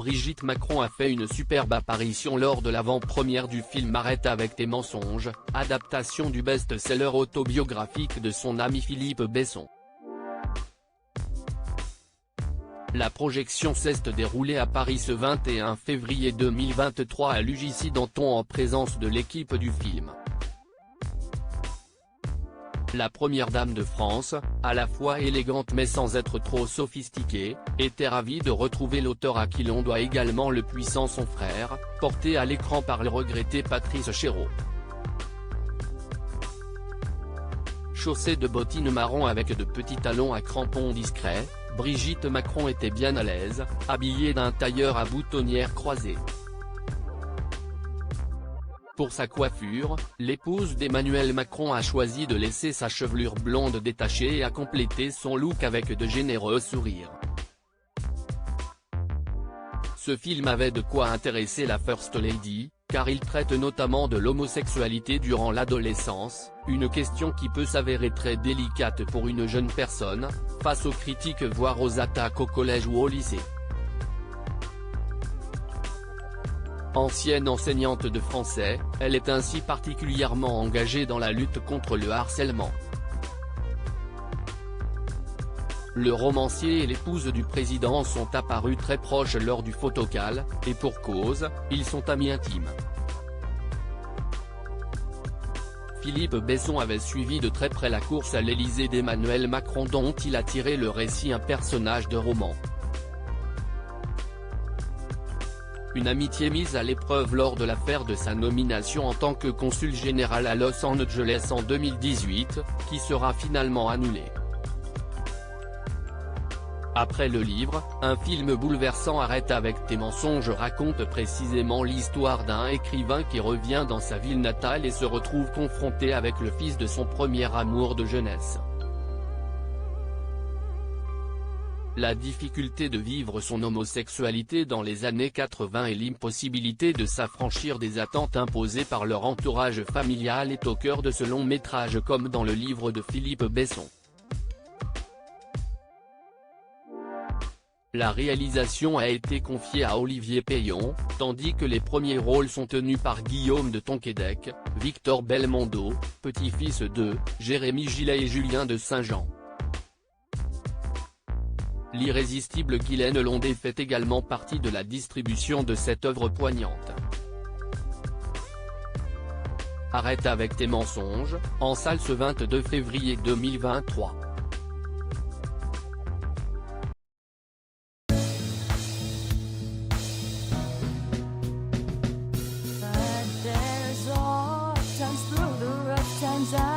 Brigitte Macron a fait une superbe apparition lors de l'avant-première du film Arrête avec tes mensonges, adaptation du best-seller autobiographique de son ami Philippe Besson. La projection s'est déroulée à Paris ce 21 février 2023 à l'UGC Danton en présence de l'équipe du film. La première dame de France, à la fois élégante mais sans être trop sophistiquée, était ravie de retrouver l'auteur à qui l'on doit également le puissant Son frère, porté à l'écran par le regretté Patrice Chéreau. Chaussée de bottines marron avec de petits talons à crampons discrets, Brigitte Macron était bien à l'aise, habillée d'un tailleur à boutonnière croisée. Pour sa coiffure, l'épouse d'Emmanuel Macron a choisi de laisser sa chevelure blonde détachée et a complété son look avec de généreux sourires. Ce film avait de quoi intéresser la First Lady, car il traite notamment de l'homosexualité durant l'adolescence, une question qui peut s'avérer très délicate pour une jeune personne, face aux critiques voire aux attaques au collège ou au lycée. Ancienne enseignante de français, elle est ainsi particulièrement engagée dans la lutte contre le harcèlement. Le romancier et l'épouse du président sont apparus très proches lors du photocall, et pour cause, ils sont amis intimes. Philippe Besson avait suivi de très près la course à l'Élysée d'Emmanuel Macron dont il a tiré le récit un personnage de roman. Une amitié mise à l'épreuve lors de l'affaire de sa nomination en tant que consul général à Los Angeles en 2018, qui sera finalement annulée. Après le livre, un film bouleversant Arrête avec tes mensonges raconte précisément l'histoire d'un écrivain qui revient dans sa ville natale et se retrouve confronté avec le fils de son premier amour de jeunesse. La difficulté de vivre son homosexualité dans les années 80 et l'impossibilité de s'affranchir des attentes imposées par leur entourage familial est au cœur de ce long métrage comme dans le livre de Philippe Besson. La réalisation a été confiée à Olivier Payon, tandis que les premiers rôles sont tenus par Guillaume de Tonquédec, Victor Belmondo, petit-fils de Jérémy Gillet et Julien de Saint-Jean. L'irrésistible Guylaine Londé fait également partie de la distribution de cette œuvre poignante. Arrête avec tes mensonges, en salle ce 22 février 2023. Times